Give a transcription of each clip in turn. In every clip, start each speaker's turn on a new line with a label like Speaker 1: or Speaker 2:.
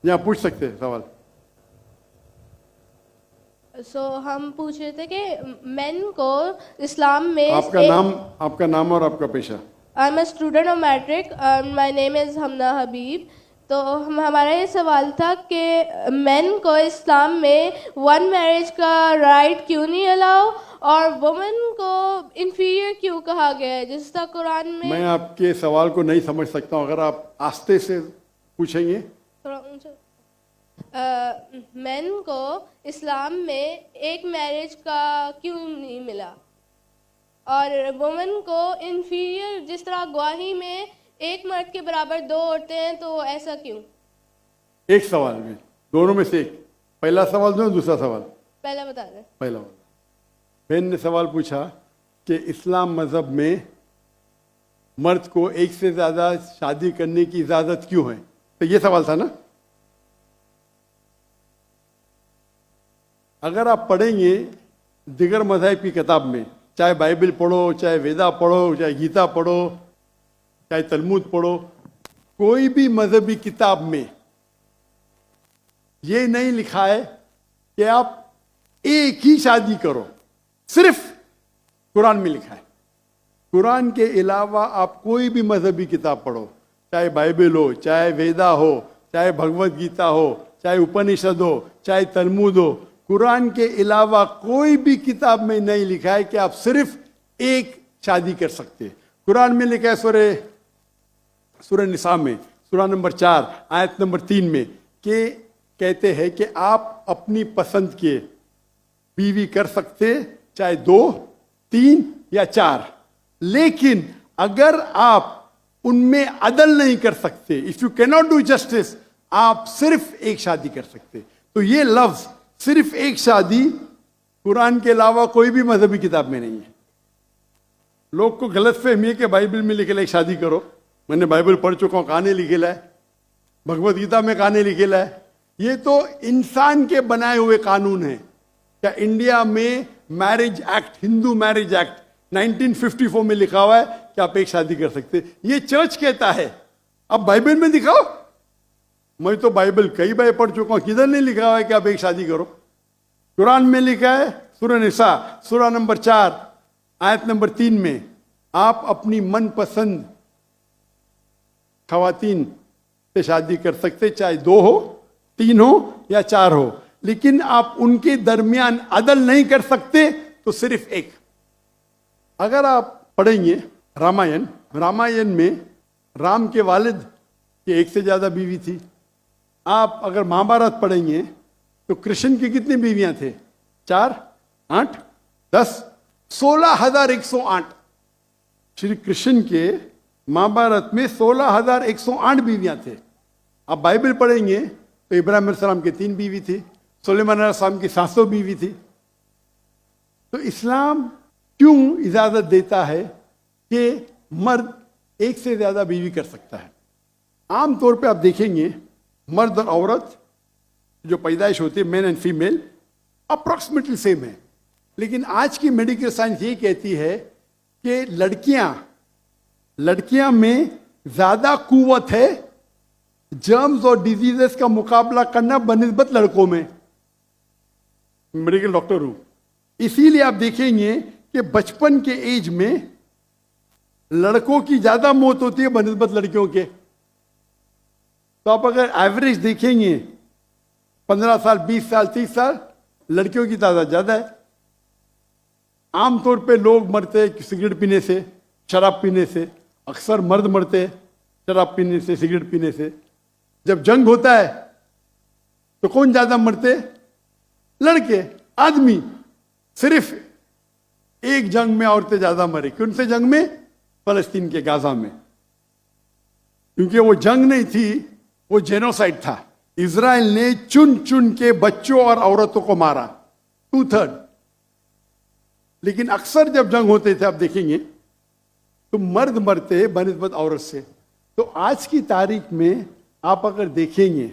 Speaker 1: यहाँ पूछ सकते हैं सवाल।
Speaker 2: हम पूछ रहे थे कि मेन को इस्लाम में
Speaker 1: आपका नाम और आपका पेशा।
Speaker 2: I am a student of matric, my name is Hamna Habib. तो हमारा ये सवाल था कि मेन को इस्लाम में वन मैरिज का राइट क्यों नहीं अलाउ, और वुमेन को इंफीरियर क्यों कहा गया है, जिस तरह कुरान में।
Speaker 1: मैं आपके सवाल को नहीं समझ सकता हूँ, अगर आप आस्ते से पूछेंगे।
Speaker 2: थोड़ा ऊंचा। मेन को इस्लाम में एक मैरिज का क्यों नहीं मिला, और वुमेन को इंफीरियर, जिस तरह गवाही में एक मर्द के बराबर दो औरतें हैं, तो ऐसा क्यों?
Speaker 1: एक सवाल में, दोनों में से एक। पहला सवाल दो, दूसरा सवाल।
Speaker 2: पहला बता दें।
Speaker 1: पहला वाला। बहन ने सवाल पूछा कि इस्लाम मजहब में मर्द को एक से ज्यादा शादी करने की इजाजत क्यों है, तो ये सवाल था ना। अगर आप पढ़ेंगे दिगर मज़हब की किताब में, चाहे बाइबल पढ़ो, चाहे वेदा पढ़ो, चाहे गीता पढ़ो, चाहे तलमूद पढ़ो, कोई भी मजहबी किताब में ये नहीं लिखा है कि आप एक ही शादी करो। सिर्फ कुरान में लिखा है। कुरान के अलावा आप कोई भी मजहबी किताब पढ़ो, चाहे बाइबल हो, चाहे वेदा हो, चाहे भगवत गीता हो, चाहे उपनिषद हो, चाहे तलमूद हो, कुरान के अलावा कोई भी किताब में नहीं लिखा है कि आप सिर्फ एक शादी कर सकते। कुरान में लिखा है सूरह निसा में, सूरह नंबर 4 आयत नंबर 3 में, कि कहते हैं कि आप अपनी पसंद के बीवी कर सकते, चाहे 2, 3 या 4, लेकिन अगर आप उनमें अदल नहीं कर सकते, if you cannot do justice, आप सिर्फ एक शादी कर सकते। तो ये लफ्ज सिर्फ एक शादी कुरान के अलावा कोई भी मजहबी किताब में नहीं है। लोग को गलत फहमी है कि बाइबल में लिखेला एक शादी करो। मैंने बाइबल पढ़ चुका हूं, कहानी लिखेला है, भगवत गीता में कहानी लिखेला है। ये तो इंसान के बनाए हुए कानून है। क्या इंडिया में marriage act, Hindu marriage act 1954 में लिखा हुआ है कि आप एक शादी कर सकते। ये चर्च कहता है, अब बाइबल में दिखाओ। मैं तो बाइबल कई बार पढ़ चुका हूं, किधर नहीं लिखा हुआ है कि आप एक शादी करो। कुरान में लिखा है सूरह निसा सूरह नंबर 4 आयत नंबर 3 में, आप अपनी मनपसंद खवातीन से शादी कर सकते, चाहे 2 हो, 3 हो या 4 हो, लेकिन आप उनके दरमियान अदल नहीं कर सकते, तो सिर्फ एक। अगर आप पढ़ेंगे रामायण में राम के वालिद की एक से ज्यादा बीवी थी। आप अगर महाभारत पढ़ेंगे तो कृष्ण की कितनी बीवियां थे? 4, 8, 10, 16,108। श्री कृष्ण के महाभारत में 16,108 बीवियां थे। आप बाइबल पढ़ेंगे तो इब्राहिम अलैहिस्सलाम की 3 बीवी थी, सुलेमान अलैहिस्सलाम की 700 बीवी थी। तो इस्लाम क्यों इजाजत देता है कि मर्द एक से ज्यादा बीवी कर सकता है? आमतौर पे आप देखेंगे मर्द और औरत जो पैदाइश होती है, main and female, approximately same है। लेकिन आज की मेडिकल साइंस ये कहती है कि लड़कियां में ज्यादा कुव्वत है जर्म्स और डिजीजेस का मुकाबला करना बनिस्बत लड़कों में। मेडिकल डॉक्टर हूं, इसीलिए आप देखेंगे कि बचपन के एज में लड़कों की ज्यादा मौत होती है बनिस्बत लड़कियों के। तो आप अगर एवरेज देखेंगे 15 साल, 20 साल, 30 साल, लड़कियों की तादाद ज्यादा है। आमतौर पे लोग मरते हैं सिगरेट पीने से, शराब पीने से। अक्सर मर्द मरते हैं शराब पीने से, सिगरेट पीने से। जब जंग होता है तो कौन ज्यादा मरते? लड़के, आदमी। सिर्फ एक जंग में औरतें ज्यादा मरे। कौन से जंग में? फलस्तीन के गाजा में। क्योंकि वो जंग नहीं थी, वो जेनोसाइड था। इजराइल ने चुन चुन के बच्चों और औरतों को मारा, 2/3। लेकिन अक्सर जब जंग होते थे, आप देखेंगे तो मर्द मरते बनिस्बत औरत से। तो आज की तारीख में आप अगर देखेंगे,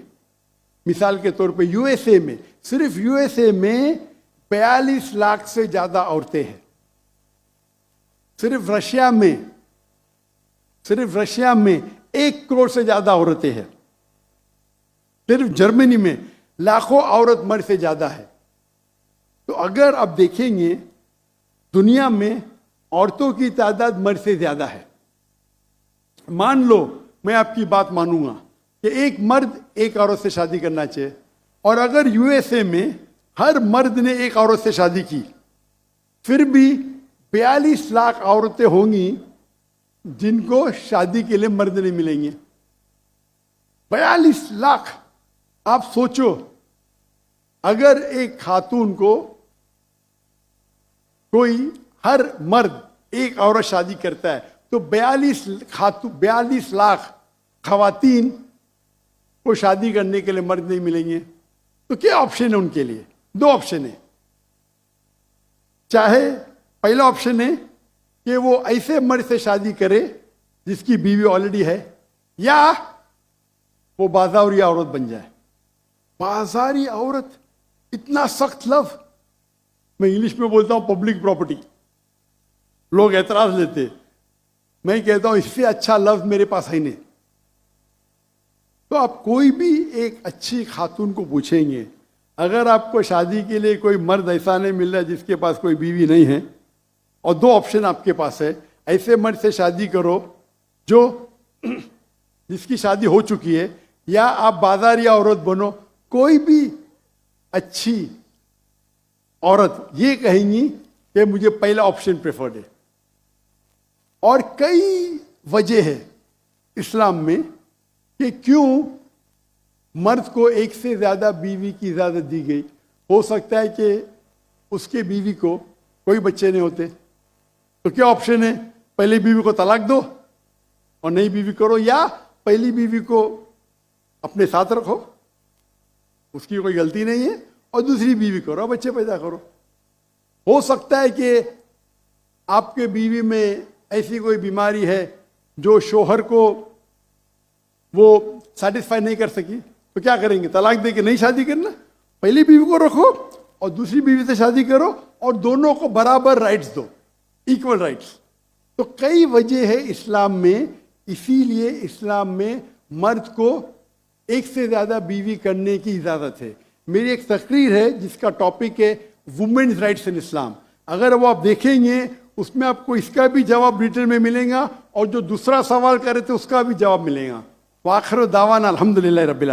Speaker 1: मिसाल के तौर पे यूएसए में, सिर्फ यूएसए में 42 लाख से ज्यादा औरतें हैं। सिर्फ रशिया में 1 करोड़ से ज्यादा औरतें हैं। सिर्फ जर्मनी में लाखों औरत मर्द से ज्यादा है। तो अगर आप देखेंगे दुनिया में औरतों की तादाद मर्द से ज्यादा है। मान लो मैं आपकी बात मानूंगा कि एक मर्द एक औरत से शादी करना चाहिए, और अगर यूएसए में हर मर्द ने एक औरत से शादी की, फिर भी 42 लाख औरतें होंगी जिनको शादी के लिए मर्द नहीं मिलेंगे। 42 लाख। आप सोचो, अगर एक खातून को कोई हर मर्द एक औरत शादी करता है तो 42 लाख खवातीन को शादी करने के लिए मर्द नहीं मिलेंगे। तो क्या ऑप्शन है उनके लिए? 2 ऑप्शन है। चाहे पहला ऑप्शन है कि वो ऐसे मर्द से शादी करे जिसकी बीवी ऑलरेडी है, या वो बाजारी औरत बन जाए। बाजारी औरत, इतना सख्त लफ्ज, मैं इंग्लिश में बोलता हूं पब्लिक प्रॉपर्टी। लोग एतराज लेते, मैं कहता हूं इससे अच्छा लफ्ज मेरे पास है नहीं। तो आप कोई भी एक अच्छी खातून को पूछेंगे, अगर आपको शादी के लिए कोई मर्द ऐसा नहीं मिल रहा जिसके पास कोई बीवी नहीं है, और 2 ऑप्शन आपके पास है, ऐसे मर्द से शादी करो जो जिसकी शादी हो चुकी है, या आप बाजारी औरत बनो। कोई भी अच्छी औरत ये कहेंगी कि मुझे पहला ऑप्शन प्रेफर्ड है। और कई वजह है इस्लाम में कि क्यों मर्द को एक से ज्यादा बीवी की इजाजत दी गई। हो सकता है कि उसके बीवी को कोई बच्चे नहीं होते, तो क्या ऑप्शन है? पहली बीवी को तलाक दो और नई बीवी करो, या पहली बीवी को अपने साथ रखो, उसकी कोई गलती नहीं है, और दूसरी बीवी करो, बच्चे पैदा करो। हो सकता है कि आपके बीवी में ऐसी कोई बीमारी है जो शोहर को वो सेटिस्फाई नहीं कर सकी, तो क्या करेंगे? तलाक दे के नहीं शादी करना, पहली बीवी को रखो और दूसरी बीवी से शादी करो, और दोनों को बराबर राइट्स दो, इक्वल राइट्स। तो कई वजह है इस्लाम में, इसीलिए इस्लाम में मर्द को एक से ज्यादा बीवी करने की इजाजत है। मेरी एक तकरीर है जिसका टॉपिक है वुमेन्स राइट्स इन इस्लाम। अगर वो आप देखेंगे उसमें आपको इसका भी जवाब डिटेल में मिलेगा, और जो दूसरा सवाल करे थे उसका भी जवाब मिलेगा। वाखिर दावाना अल्हम्दुलिल्लाह रब्बिल आलमीन।